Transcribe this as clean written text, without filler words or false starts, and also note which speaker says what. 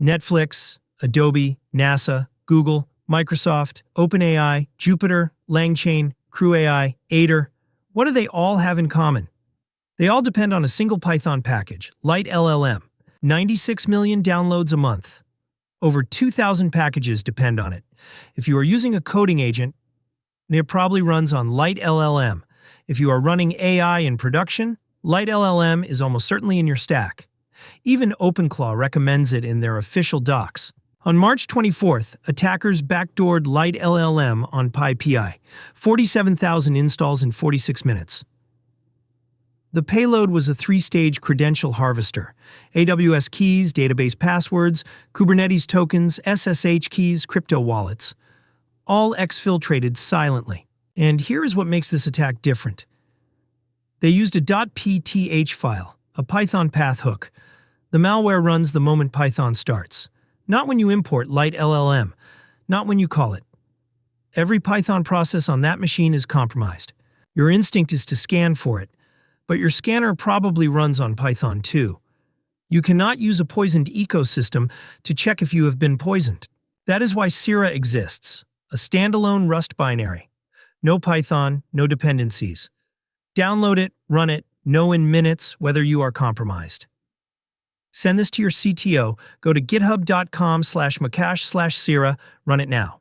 Speaker 1: Netflix, Adobe, NASA, Google, Microsoft, OpenAI, Jupyter, LangChain, CrewAI, Aider. What do they all have in common? They all depend on a single Python package, LiteLLM. 96 million downloads a month. Over 2,000 packages depend on it. If you are using a coding agent, it probably runs on LiteLLM. If you are running AI in production, LiteLLM is almost certainly in your stack. Even OpenClaw recommends it in their official docs. On March 24th, attackers backdoored LiteLLM on PyPI. 47,000 installs in 46 minutes. The payload was a 3-stage credential harvester: AWS keys, database passwords, Kubernetes tokens, SSH keys, crypto wallets. All exfiltrated silently. And here is what makes this attack different. They used a .pth file, a Python path hook. The malware runs the moment Python starts. Not when you import LiteLLM, not when you call it. Every Python process on that machine is compromised. Your instinct is to scan for it, but your scanner probably runs on Python too. You cannot use a poisoned ecosystem to check if you have been poisoned. That is why Scira exists, a standalone Rust binary. No Python, no dependencies. Download it, run it, know in minutes whether you are compromised. Send this to your CTO, go to github.com/makash/Scira, run it now.